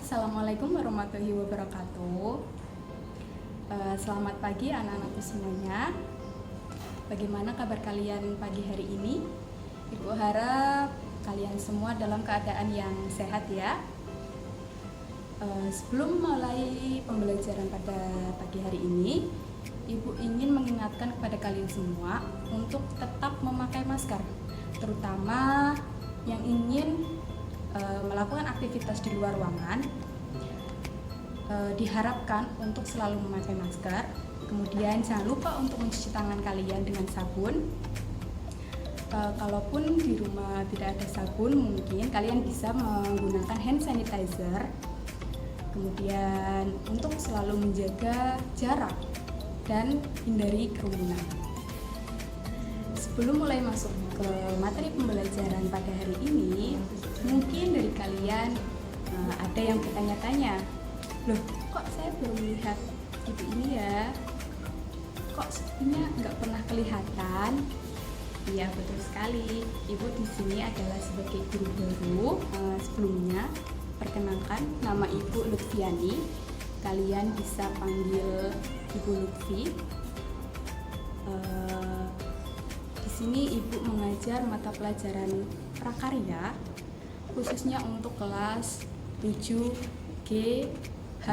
Assalamualaikum warahmatullahi wabarakatuh. Selamat pagi anak-anakku semuanya. Bagaimana kabar kalian pagi hari ini? Ibu harap kalian semua dalam keadaan yang sehat ya. Sebelum mulai pembelajaran pada pagi hari ini, Ibu ingin mengingatkan kepada kalian semua untuk tetap memakai masker, terutama yang ingin melakukan aktivitas di luar ruangan. Diharapkan untuk selalu memakai masker. Kemudian jangan lupa untuk mencuci tangan kalian dengan sabun. Kalaupun di rumah tidak ada sabun, mungkin kalian bisa menggunakan hand sanitizer. Kemudian untuk selalu menjaga jarak dan hindari kerumunan. Sebelum mulai masuk ke materi pembelajaran pada hari ini, mungkin dari kalian ada yang bertanya-tanya, loh kok saya belum melihat ibu ini ya? Kok sepertinya nggak pernah kelihatan? Iya betul sekali, ibu di sini adalah sebagai guru baru. Sebelumnya perkenalkan, nama ibu Lutfiani. Kalian bisa panggil ibu Lutfi. Di sini ibu mengajar mata pelajaran prakarya khususnya untuk kelas 7, G, H,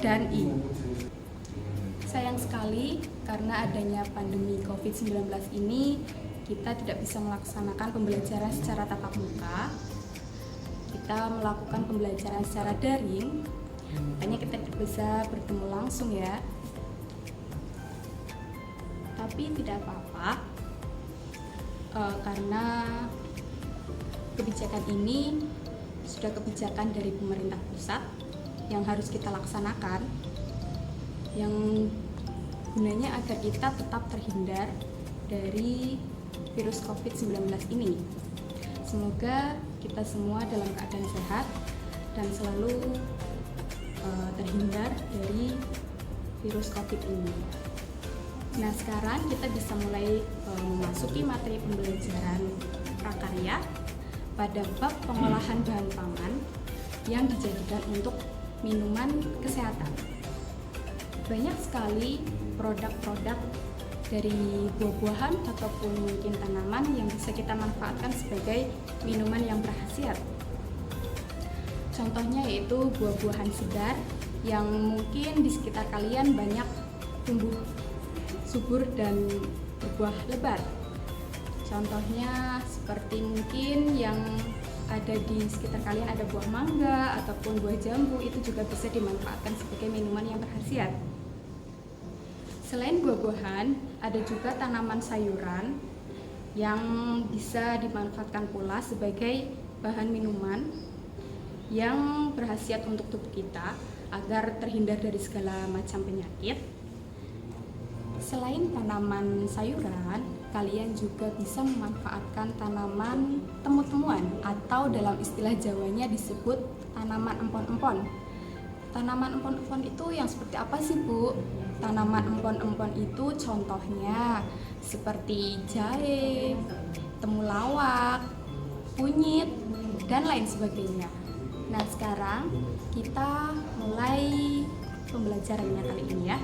dan I. Sayang sekali karena adanya pandemi COVID-19 ini kita tidak bisa melaksanakan pembelajaran secara tatap muka. Kita melakukan pembelajaran secara daring, makanya kita tidak bisa bertemu langsung ya. Tapi tidak apa-apa. Karena kebijakan ini sudah kebijakan dari pemerintah pusat yang harus kita laksanakan, yang gunanya agar kita tetap terhindar dari virus COVID-19 ini. Semoga kita semua dalam keadaan sehat dan selalu terhindar dari virus COVID ini. Nah, sekarang kita bisa mulai memasuki materi pembelajaran prakarya pada bab pengolahan bahan pangan yang dijadikan untuk minuman kesehatan. Banyak sekali produk-produk dari buah-buahan ataupun mungkin tanaman yang bisa kita manfaatkan sebagai minuman yang berkhasiat. Contohnya yaitu buah-buahan segar yang mungkin di sekitar kalian banyak tumbuh subur dan berbuah lebat. Contohnya seperti mungkin yang ada di sekitar kalian ada buah mangga ataupun buah jambu, itu juga bisa dimanfaatkan sebagai minuman yang berkhasiat. Selain buah-buahan, ada juga tanaman sayuran yang bisa dimanfaatkan pula sebagai bahan minuman yang berkhasiat untuk tubuh kita agar terhindar dari segala macam penyakit. Selain tanaman sayuran, kalian juga bisa memanfaatkan tanaman temu-temuan atau dalam istilah Jawanya disebut tanaman empon-empon. Tanaman empon-empon itu yang seperti apa sih, Bu? Tanaman empon-empon itu contohnya seperti jahe, temulawak, kunyit, dan lain sebagainya. Nah, sekarang kita mulai pembelajarannya kali ini ya.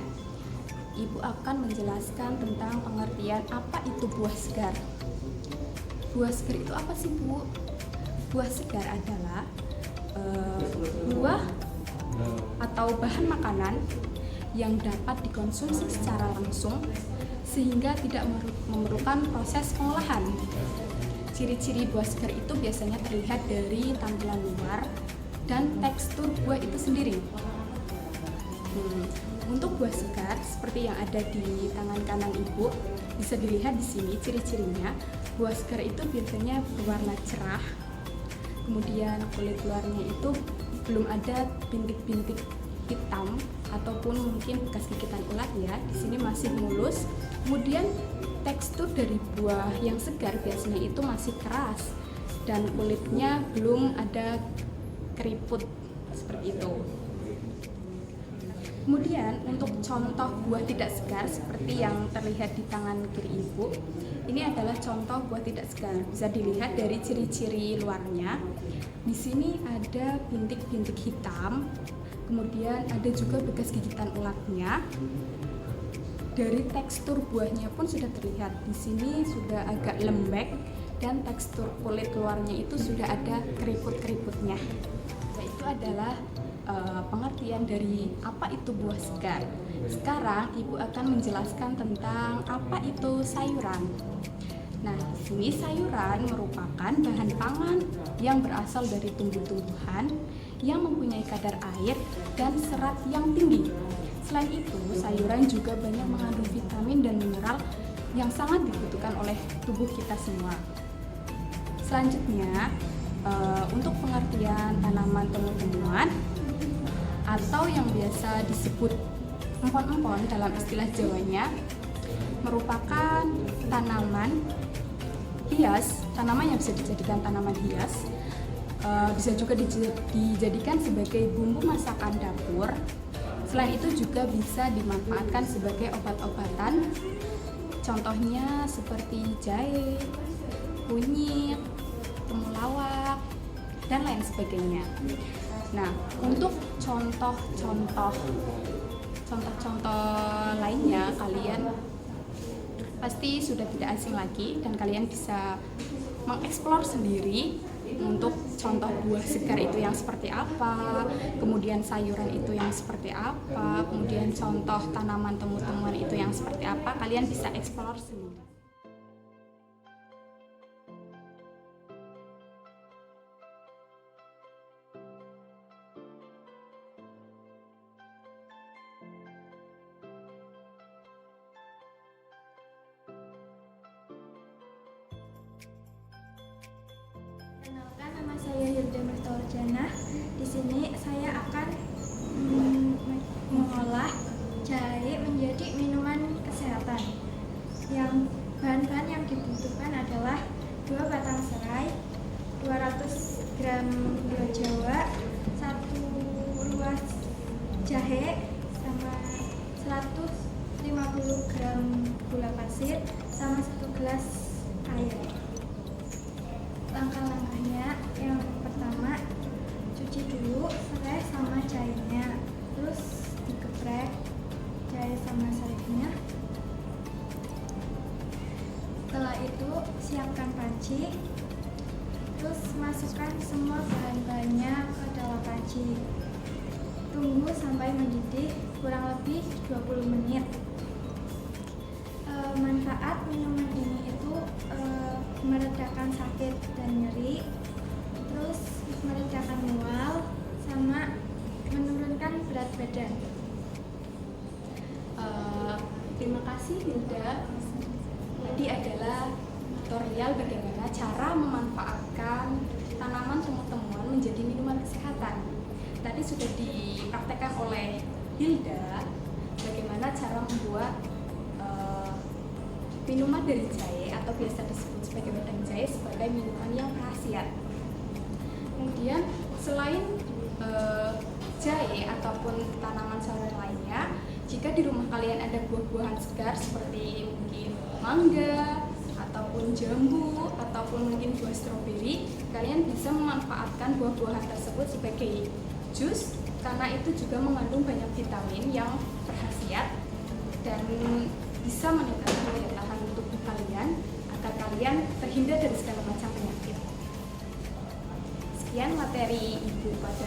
Ibu akan menjelaskan tentang pengertian apa itu buah segar. Buah segar itu apa sih, Bu? Buah segar adalah buah atau bahan makanan yang dapat dikonsumsi secara langsung sehingga tidak memerlukan proses pengolahan. Ciri-ciri buah segar itu biasanya terlihat dari tampilan luar dan tekstur buah itu sendiri. Untuk buah segar seperti yang ada di tangan kanan Ibu, bisa dilihat di sini ciri-cirinya. Buah segar itu biasanya berwarna cerah. Kemudian kulit luarnya itu belum ada bintik-bintik hitam ataupun mungkin bekas gigitan ulat ya. Di sini masih mulus. Kemudian tekstur dari buah yang segar biasanya itu masih keras dan kulitnya belum ada keriput seperti itu. Kemudian untuk contoh buah tidak segar seperti yang terlihat di tangan kiri Ibu, ini adalah contoh buah tidak segar. Bisa dilihat dari ciri-ciri luarnya. Di sini ada bintik-bintik hitam, kemudian ada juga bekas gigitan ulatnya. Dari tekstur buahnya pun sudah terlihat. Di sini sudah agak lembek dan tekstur kulit luarnya itu sudah ada keriput-keriputnya. Itu adalah pengertian dari apa itu buah segar. Sekarang Ibu akan menjelaskan tentang apa itu sayuran. Nah, di sini sayuran merupakan bahan pangan yang berasal dari tumbuh-tumbuhan yang mempunyai kadar air dan serat yang tinggi. Selain itu, sayuran juga banyak mengandung vitamin dan mineral yang sangat dibutuhkan oleh tubuh kita semua. Selanjutnya, untuk pengertian tanaman temu-temuan atau yang biasa disebut empon-empon dalam istilah Jawanya, merupakan tanaman hias, tanaman yang bisa dijadikan tanaman hias, bisa juga dijadikan sebagai bumbu masakan dapur. Selain itu juga bisa dimanfaatkan sebagai obat-obatan, contohnya seperti jahe, kunyit, temulawak, dan lain sebagainya. Nah, untuk contoh-contoh lainnya kalian pasti sudah tidak asing lagi dan kalian bisa mengeksplor sendiri untuk contoh buah segar itu yang seperti apa, kemudian sayuran itu yang seperti apa, kemudian contoh tanaman temu-temuan itu yang seperti apa, kalian bisa eksplor sendiri. Kenalkan, nama saya Hilda Mertorjana. Di sini saya akan mengolah jahe menjadi minuman kesehatan. Yang bahan-bahan yang dibutuhkan adalah 2 batang serai, 200 gram gula Jawa, 1 ruas jahe, sama 150 gram gula pasir, sama 1 gelas air. Langkah-langkahnya, yang pertama, cuci dulu serai sama jahenya, terus digeprek jahe sama serainya. Setelah itu siapkan panci, terus masukkan semua bahan-bahannya ke dalam panci. Tunggu sampai mendidih kurang lebih 20 menit. Manfaat minuman ini itu meredakan sakit dan nyeri, terus meredakan mual, sama menurunkan berat badan. Terima kasih Hilda. Tadi adalah tutorial bagaimana cara memanfaatkan tanaman temu-temuan menjadi minuman kesehatan. Tadi sudah dipraktekkan oleh Hilda bagaimana cara membuat minuman dari jahe atau biasa disebut sebagai wedang jahe sebagai minuman yang khasiat. Kemudian selain jahe ataupun tanaman sayuran lainnya, jika di rumah kalian ada buah-buahan segar seperti mungkin mangga ataupun jambu ataupun mungkin buah stroberi, kalian bisa memanfaatkan buah-buahan tersebut sebagai jus karena itu juga mengandung banyak vitamin yang berkhasiat dan bisa meningkatkan daya tahan tubuh kalian agar kalian terhindar dari segala macam penyakit. Sekian materi Ibu pada